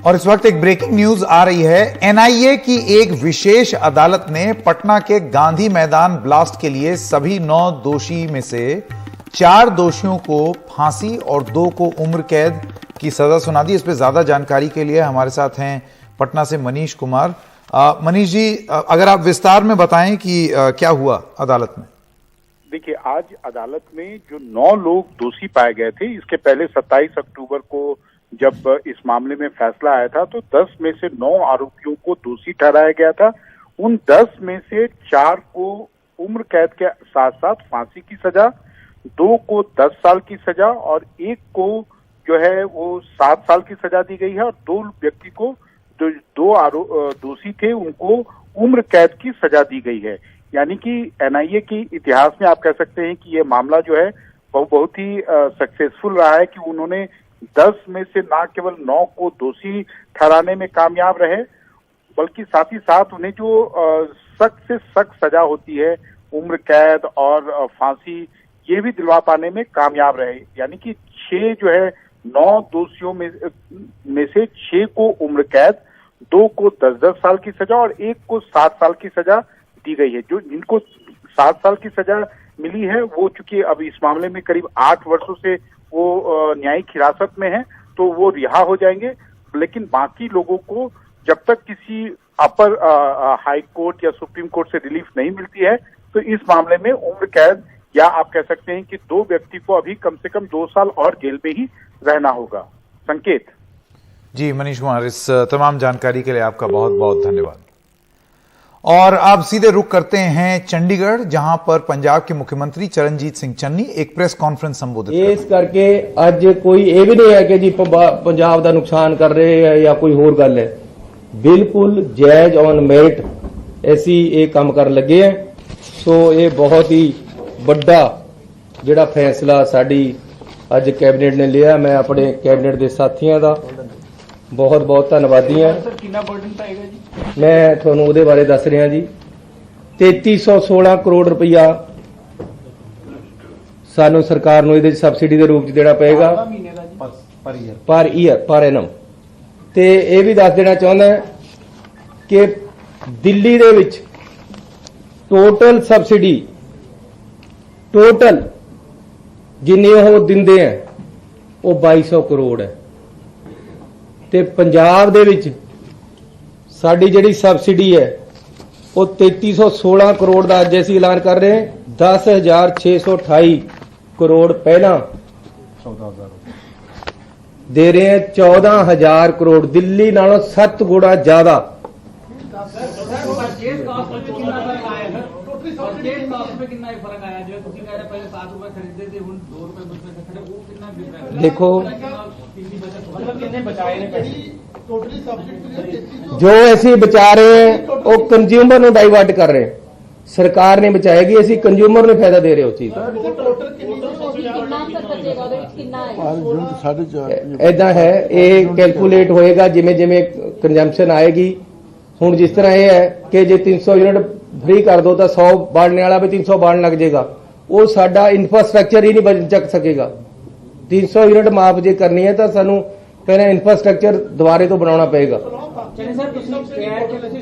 और इस वक्त एक ब्रेकिंग न्यूज आ रही है। एनआईए की एक विशेष अदालत ने पटना के गांधी मैदान ब्लास्ट के लिए सभी 9 दोषी में से 4 दोषियों को फांसी और 2 को उम्र कैद की सजा सुना दी। इस पर ज्यादा जानकारी के लिए हमारे साथ हैं पटना से मनीष कुमार। मनीष जी, अगर आप विस्तार में बताएं कि क्या हुआ अदालत में। देखिए, आज अदालत में जो 9 लोग दोषी पाए गए थे, इसके पहले 27 अक्टूबर को जब इस मामले में फैसला आया था तो 10 में से 9 आरोपियों को दोषी ठहराया गया था। उन 10 में से 4 को उम्र कैद के साथ साथ फांसी की सजा, 2 को 10 साल की सजा और 1 को जो है वो 7 साल की सजा दी गई है और 2 व्यक्ति को जो 2 दोषी थे उनको उम्र कैद की सजा दी गई है। यानी कि एनआईए के इतिहास में आप कह सकते हैं कि ये मामला जो है वो बहुत ही सक्सेसफुल रहा है कि उन्होंने 10 में से न केवल 9 को दोषी ठहराने में कामयाब रहे, बल्कि साथ ही साथ उन्हें जो सख्त से सख्त सजा होती है, उम्र कैद और फांसी, ये भी दिलवा पाने में कामयाब रहे। यानी कि 6 जो है 9 दोषियों में से 6 को उम्र कैद, 2 को 10-10 साल की सजा और 1 को 7 साल की सजा दी गई है। जो जिनको 7 साल की सजा मिली है वो चूंकि अब इस मामले में करीब 8 वर्षों से वो न्यायिक हिरासत में है तो वो रिहा हो जाएंगे, लेकिन बाकी लोगों को जब तक किसी अपर हाई कोर्ट या सुप्रीम कोर्ट से रिलीफ नहीं मिलती है तो इस मामले में उम्र कैद या आप कह सकते हैं कि 2 व्यक्ति को अभी कम से कम 2 साल और जेल में ही रहना होगा। संकेत जी, मनीष कुमार, इस तमाम जानकारी के लिए आपका बहुत बहुत धन्यवाद। और अब सीधे रुख करते हैं चंडीगढ़, जहां पर पंजाब के मुख्यमंत्री चरणजीत सिंह चन्नी एक प्रेस कॉन्फ्रेंस संबोधित कर इस करके अज कोई ये भी नहीं है कि जी पंजाब का नुकसान कर रहे हैं या कोई होर गल है। बिल्कुल जायज ऑन मेरिट ऐसी ये काम कर लगे हैं। सो ये बहुत ही बड़ा जिहड़ा फैसला साडी अज कैबिनेट ने लिया। मैं अपने कैबिनेट के साथियों का बहुत बहुत धन्नवादी हाँ। मैं थोनों उहदे बारे दस रहा जी। 3316 करोड़ रुपया सानू सरकार नूं इहदे सबसिडी के रूप च देना पेगा पर ईयर पर एनम। ते ये भी दस देना चाहुंदा कि दिल्ली दे विच टोटल सबसिडी टोटल जिन्नी वो दिंदे हैं वो 2200 करोड़ है। ते पंजाब दे विच साडी जिहड़ी सबसिडी है वो 3316 करोड़ का अज असीं ऐलान कर रहे हैं। 10,628 करोड़ पहला दे रहे हैं। 14,000 करोड़ दिल्ली नालों 7 गुणा ज्यादा। देखो जो ऐसी बचा रहे हैं वो कंज्यूमर ਨੂੰ डाइवर्ट कर रहे हैं। सरकार ने बचाएगी, ऐसी कंज्यूमर ਨੂੰ फायदा दे रहे हो चीज। ऐदा है ये कैलकुलेट होएगा जिमें जिमें कंजम्पशन आएगी। हुण जिस तरह यह है कि जे 300 यूनिट फ्री कर दो तो 100 बाढ़ने वाला भी 300 बाढ़ लग जाएगा। वो साडा इंफ्रास्ट्रक्चर ही नहीं चक सकेगा। 300 यूनिट माफ जे करनी है तो सानू पहले इंफ्रास्ट्रक्चर दोबारे तो बनाना पेगा।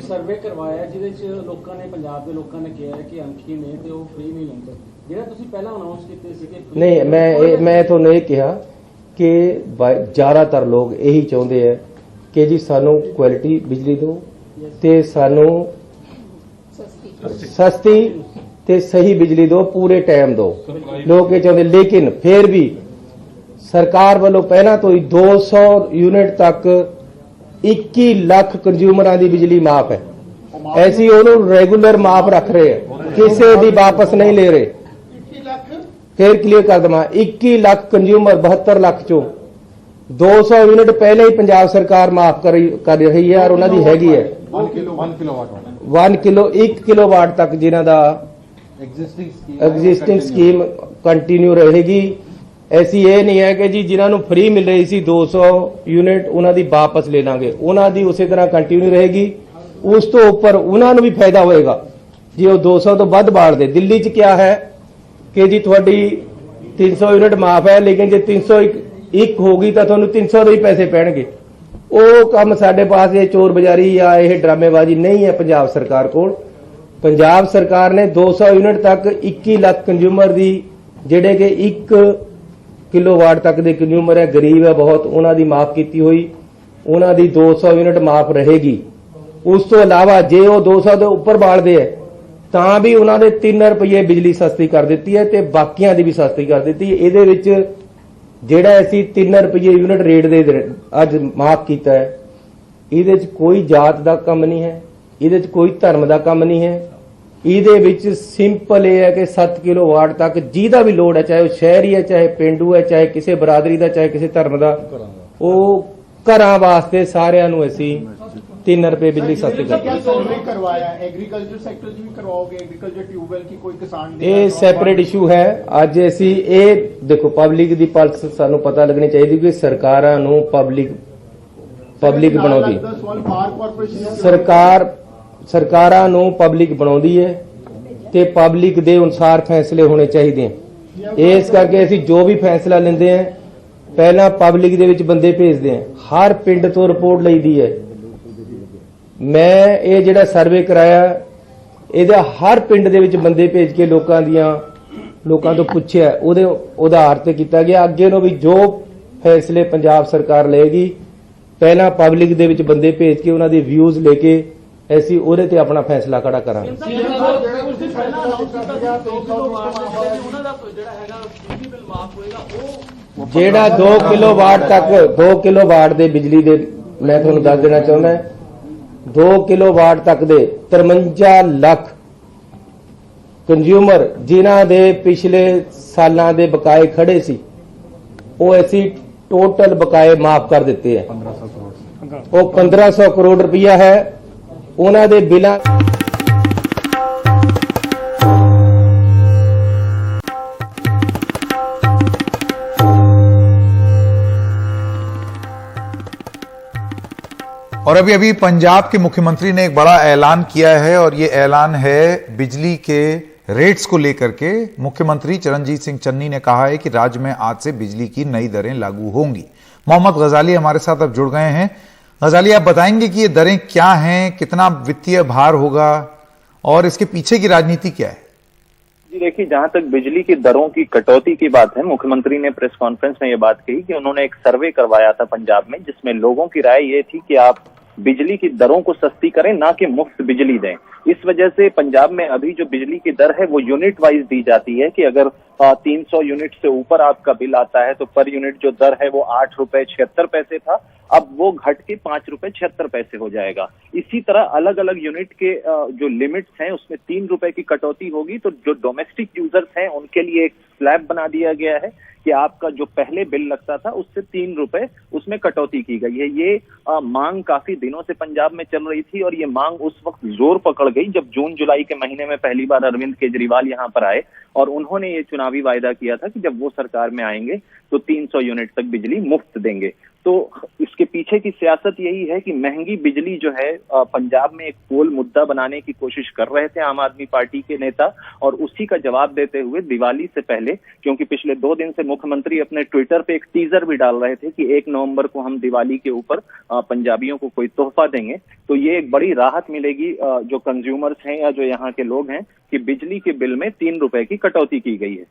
सर्वे करवाया जिहदे च लोकां ने पंजाब के लोगों ने कहा है कि अंखी ने ते वो फ्री नहीं लैंदे, जिहड़ा तुसीं पहला अनाउंस कीते सीगे। नहीं, मैं तुहानूं ये कहा कि ज्यादातर लोग यही चाहते हैं कि जी सानू क्वालिटी बिजली दो ते सानू सस्ती ते सही बिजली दो, पूरे टाइम दो। लोग ये चाहते, लेकिन फिर भी सरकार वालों पहला तो ही 200 यूनिट तक 21 लाख कंज्यूमर की बिजली माफ है। ऐसी उन्होंने रेगुलर माफ रख रहे हैं, किसी भी वापस नहीं ले रहे। फिर क्लियर कर दमा, 21 लाख कंज्यूमर 72 लाख चो 200 यूनिट पहले ही पंजाब सरकार माफ कर रही है और उन्होंने हैगी है 1 किलोवाट तक जिन्हों का एग्जिस्टिंग स्कीम कंटिन्यू रहेगी। ऐसी ये नहीं है कि जी जिन्होंने फ्री मिल रही सी 200 यूनिट उन्होंने वापस ले लांगे, उन्होंने उसी तरह कंटिन्यू रहेगी। उस तो ऊपर उन्होंने भी फायदा होएगा जी वो 200 तो वध बाढ़ दे। दिल्ली च क्या है कि जी थोड़ी 300 यूनिट माफ है, लेकिन जो 301 होगी तो थोड़ा 300 के ही पैसे पैणगे। ਉਹ ਕੰਮ ਸਾਡੇ ਪਾਸ ਇਹ ਚੋਰ ਬਜ਼ਾਰੀ ਜਾਂ ਇਹ ਡਰਾਮੇਬਾਜ਼ੀ ਨਹੀਂ ਹੈ ਪੰਜਾਬ ਸਰਕਾਰ ਕੋਲ। ਪੰਜਾਬ ਸਰਕਾਰ ਨੇ 200 ਯੂਨਿਟ ਤੱਕ 21 ਲੱਖ ਕੰਜ਼ਿਊਮਰ ਦੀ, ਜਿਹੜੇ ਕਿ 1 ਕਿਲੋਵਾਟ ਤੱਕ ਦੇ ਕੰਜ਼ਿਊਮਰ ਹੈ, ਗਰੀਬ ਹੈ ਬਹੁਤ, ਉਹਨਾਂ ਦੀ ਮਾਫ ਕੀਤੀ ਹੋਈ। ਉਹਨਾਂ ਦੀ 200 ਯੂਨਿਟ ਮਾਫ ਰਹੇਗੀ। ਉਸ ਤੋਂ ਇਲਾਵਾ ਜੇ ਉਹ 200 ਦੇ ਉੱਪਰ ਬਾਲਦੇ ਹੈ ਤਾਂ ਵੀ ਉਹਨਾਂ ਦੇ 3 ਰੁਪਏ ਬਿਜਲੀ ਸਸਤੀ ਕਰ ਦਿੱਤੀ ਹੈ ਤੇ ਬਾਕੀਆਂ ਦੀ ਵੀ ਸਸਤੀ ਕਰ ਦਿੱਤੀ ਹੈ। ਇਹਦੇ ਵਿੱਚ ਜਿਹੜਾ ਅਸੀਂ 3 ਰੁਪਏ ਯੂਨਿਟ ਰੇਟ ਦੇ ਅੱਜ ਮਾਫ ਕੀਤਾ ਹੈ, ਇਹਦੇ ਵਿੱਚ ਕੋਈ ਜਾਤ ਦਾ ਕੰਮ ਨਹੀਂ ਹੈ, ਇਹਦੇ ਵਿੱਚ ਕੋਈ ਧਰਮ ਦਾ ਕੰਮ ਨਹੀਂ ਹੈ। ਇਹਦੇ ਵਿੱਚ ਸਿੰਪਲ ਇਹ ਹੈ ਕਿ 7 ਕਿਲੋਵਾਟ ਤੱਕ ਜਿਹਦਾ ਵੀ ਲੋਡ ਹੈ, ਚਾਹੇ ਉਹ ਸ਼ਹਿਰੀ ਹੈ, ਚਾਹੇ ਪਿੰਡੂ ਹੈ, ਚਾਹੇ ਕਿਸੇ ਬਰਾਦਰੀ ਦਾ, ਚਾਹੇ ਕਿਸੇ ਧਰਮ ਦਾ, ਉਹ ਘਰਾਂ ਵਾਸਤੇ ਸਾਰਿਆਂ ਨੂੰ ਅਸੀਂ 3 रुपए बिजली सस्ती कर करवाया। एग्रीकल्चर सेक्टर भी करवाओगे? एग्रीकल्चर ट्यूबवेल की कोई किसान ये सैपरेट इशू है। ਅੱਜ ਅਸੀਂ ਇਹ ਦੇਖੋ ਪਬਲਿਕ ਦੀ ਪਲਸ ਸਾਨੂੰ ਪਤਾ ਲੱਗਣੀ ਚਾਹੀਦੀ ਕਿ ਸਰਕਾਰਾਂ ਨੂੰ ਪਬਲਿਕ ਬਣਾਉਂਦੀ ਸਰਕਾਰਾਂ ਨੂੰ ਪਬਲਿਕ ਬਣਾਉਂਦੀ ਹੈ ਤੇ ਪਬਲਿਕ ਦੇ ਅਨੁਸਾਰ ਫੈਸਲੇ ਹੋਣੇ ਚਾਹੀਦੇ ਹਨ। ਇਸ ਕਰਕੇ ਅਸੀਂ ਜੋ ਵੀ ਫੈਸਲਾ ਲੈਂਦੇ ਹਾਂ ਪਹਿਲਾਂ ਪਬਲਿਕ ਦੇ ਵਿੱਚ ਬੰਦੇ ਭੇਜਦੇ ਹਾਂ, ਹਰ ਪਿੰਡ ਤੋਂ ਰਿਪੋਰਟ ਲਈਦੀ ਹੈ। ਮੈਂ ਇਹ ਜਿਹੜਾ ਸਰਵੇ ਕਰਾਇਆ ਇਹਦਾ ਹਰ ਪਿੰਡ ਦੇ ਵਿੱਚ ਬੰਦੇ ਭੇਜ ਕੇ ਲੋਕਾਂ ਤੋਂ ਪੁੱਛਿਆ, ਉਹਦੇ ਆਧਾਰ ਤੇ ਕੀਤਾ ਗਿਆ। ਅੱਗੇ ਨੂੰ ਵੀ ਜੋ ਫੈਸਲੇ ਪੰਜਾਬ ਸਰਕਾਰ ਲਏਗੀ ਪਹਿਲਾਂ ਪਬਲਿਕ ਦੇ ਵਿੱਚ ਬੰਦੇ ਭੇਜ ਕੇ ਉਹਨਾਂ ਦੇ ਵਿਊਜ਼ ਲੈ ਕੇ ਅਸੀਂ ਉਹਦੇ ਤੇ ਆਪਣਾ ਫੈਸਲਾ ਖੜਾ ਕਰਾਂਗੇ। ਜਿਹੜਾ 2 ਕਿਲੋਵਾਟ ਤੱਕ 2 ਕਿਲੋਵਾਟ ਦੇ ਬਿਜਲੀ ਦੇ ਮੈਂ ਤੁਹਾਨੂੰ ਦੱਸ ਦੇਣਾ ਚਾਹੁੰਦਾ 2 ਕਿਲੋਵਾਟ ਤੱਕ ਦੇ 53 ਲੱਖ ਕੰਜ਼ਿਊਮਰ ਜਿਨ੍ਹਾਂ ਦੇ ਪਿਛਲੇ ਸਾਲਾਂ ਦੇ ਬਕਾਏ ਖੜੇ ਸੀ ਉਹ ਅਸੀਂ ਟੋਟਲ ਬਕਾਏ ਮਾਫ ਕਰ ਦਿੱਤੇ ਹੈ। ਉਹ 1500 ਕਰੋੜ ਰੁਪਇਆ ਹੈ। ਉਹਨਾਂ ਦੇ ਬਿਲਾਂ और अभी पंजाब के मुख्यमंत्री ने एक बड़ा ऐलान किया है और ये ऐलान है बिजली के रेट्स को लेकर के। मुख्यमंत्री चरणजीत सिंह चन्नी ने कहा है कि राज्य में आज से बिजली की नई दरें लागू होंगी। मोहम्मद गजाली हमारे साथ अब जुड़ गए हैं। गजाली, आप बताएंगे कि ये दरें क्या हैं, कितना वित्तीय भार होगा और इसके पीछे की राजनीति क्या है? जी देखिए, जहां तक बिजली की दरों की कटौती की बात है, मुख्यमंत्री ने प्रेस कॉन्फ्रेंस में ये बात कही कि उन्होंने एक सर्वे करवाया था पंजाब में जिसमें लोगों की राय ये थी कि आप बिजली की दरों को सस्ती करें, ना कि मुफ्त बिजली दें। इस वजह से पंजाब में अभी जो बिजली की दर है वो यूनिट वाइज दी जाती है कि अगर 300 यूनिट से ऊपर आपका बिल आता है तो पर यूनिट जो दर है वो 8 रुपए 76 पैसे था, अब वो घट के 5 रुपए 76 पैसे हो जाएगा। इसी तरह अलग अलग यूनिट के जो लिमिट्स हैं उसमें 3 रुपए की कटौती होगी। तो जो डोमेस्टिक यूजर्स हैं उनके लिए एक स्लैब बना दिया गया है कि आपका जो पहले बिल लगता था उससे 3 रुपए उसमें कटौती की गई है। ये मांग काफी दिनों से पंजाब में चल रही थी और ये मांग उस वक्त जोर पकड़ गई जब जून जुलाई के महीने में पहली बार अरविंद केजरीवाल यहाँ पर आए और उन्होंने ये चुनावी वायदा किया था कि जब वो सरकार में आएंगे तो 300 यूनिट तक बिजली मुफ्त देंगे। तो इसके पीछे की सियासत यही है कि महंगी बिजली जो है पंजाब में एक पोल मुद्दा बनाने की कोशिश कर रहे थे आम आदमी पार्टी के नेता, और उसी का जवाब देते हुए दिवाली से पहले, क्योंकि पिछले 2 दिन से मुख्यमंत्री अपने ट्विटर पे एक टीजर भी डाल रहे थे कि 1 नवंबर को हम दिवाली के ऊपर पंजाबियों को कोई तोहफा देंगे, तो ये एक बड़ी राहत मिलेगी जो कंज्यूमर्स हैं या जो यहाँ के लोग हैं कि बिजली के बिल में 3 रुपए की कटौती की गई है।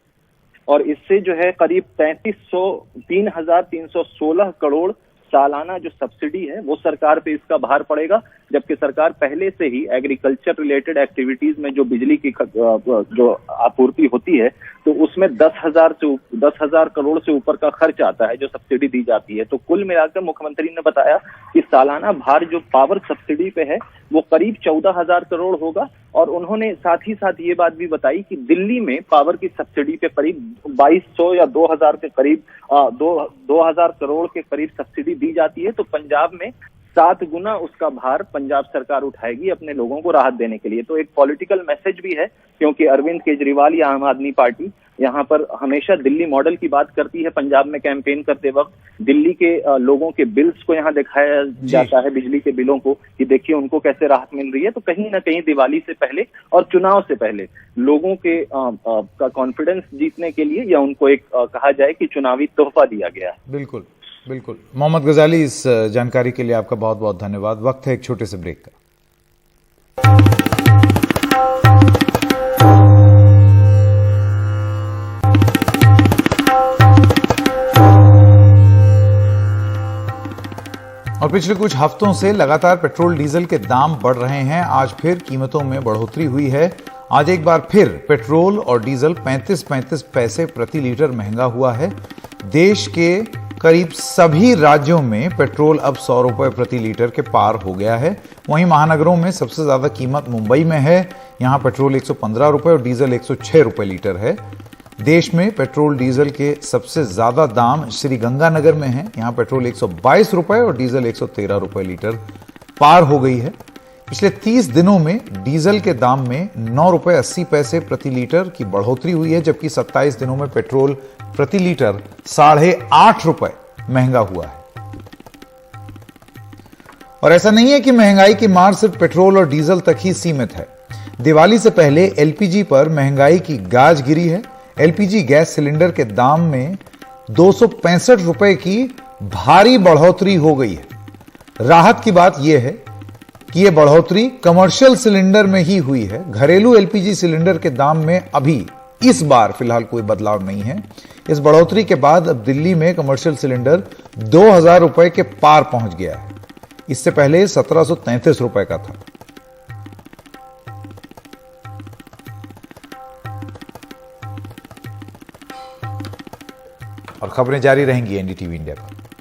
और इससे जो है करीब 3,316 करोड़ सालाना जो सब्सिडी है वो सरकार पे इसका भार पड़ेगा, जबकि सरकार पहले से ही एग्रीकल्चर रिलेटेड एक्टिविटीज में जो बिजली की जो आपूर्ति होती है तो उसमें 10,000 करोड़ से ऊपर का खर्च आता है जो सब्सिडी दी जाती है। तो कुल मिलाकर मुख्यमंत्री ने बताया कि सालाना भार जो पावर सब्सिडी पे है वो करीब 14,000 करोड़ होगा। और उन्होंने साथ ही साथ ये बात भी बताई कि दिल्ली में पावर की सब्सिडी पे करीब 2,200 या 2,000 के करीब 2,000 करोड़ के करीब सब्सिडी दी जाती है। तो पंजाब में 7 गुना उसका भार पंजाब सरकार उठाएगी अपने लोगों को राहत देने के लिए। तो एक पॉलिटिकल मैसेज भी है, क्योंकि अरविंद केजरीवाल या आम आदमी पार्टी यहाँ पर हमेशा दिल्ली मॉडल की बात करती है। पंजाब में कैंपेन करते वक्त दिल्ली के लोगों के बिल्स को यहाँ दिखाया जाता है, बिजली के बिलों को, कि देखिए उनको कैसे राहत मिल रही है। तो कहीं ना कहीं दिवाली से पहले और चुनाव से पहले लोगों के का कॉन्फिडेंस जीतने के लिए या उनको एक कहा जाए कि चुनावी तोहफा दिया गया है। बिल्कुल। बिल्कुल। मोहम्मद गजाली, इस जानकारी के लिए आपका बहुत बहुत धन्यवाद। वक्त है एक छोटे से ब्रेक का। और पिछले कुछ हफ्तों से लगातार पेट्रोल डीजल के दाम बढ़ रहे हैं। आज फिर कीमतों में बढ़ोतरी हुई है। आज एक बार फिर पेट्रोल और डीजल 35-35 पैसे प्रति लीटर महंगा हुआ है। देश के करीब सभी राज्यों में पेट्रोल अब 100 रुपए प्रति लीटर के पार हो गया है। वहीं महानगरों में सबसे ज्यादा कीमत मुंबई में है। यहां पेट्रोल 115 रुपए और डीजल 106 रुपए लीटर है। देश में पेट्रोल डीजल के सबसे ज्यादा दाम श्रीगंगानगर में है। यहां पेट्रोल 122 रुपए और डीजल 113 रुपए लीटर पार हो गई है। पिछले 30 दिनों में डीजल के दाम में 9 रुपए 80 पैसे प्रति लीटर की बढ़ोतरी हुई है, जबकि 27 दिनों में पेट्रोल प्रति लीटर 8.5 रुपए महंगा हुआ है। और ऐसा नहीं है कि महंगाई की मार सिर्फ पेट्रोल और डीजल तक ही सीमित है। दिवाली से पहले एलपीजी पर महंगाई की गाज गिरी है। एलपीजी गैस सिलेंडर के दाम में 265 रुपए की भारी बढ़ोतरी हो गई है। राहत की बात यह है कि यह बढ़ोतरी कमर्शियल सिलेंडर में ही हुई है। घरेलू एलपीजी सिलेंडर के दाम में अभी इस बार फिलहाल कोई बदलाव नहीं है। इस बढ़ोतरी के बाद अब दिल्ली में कमर्शियल सिलेंडर 2000 रुपए के पार पहुंच गया है। इससे पहले 1733 रुपए का था। और खबरें जारी रहेंगी एनडीटीवी इंडिया पर।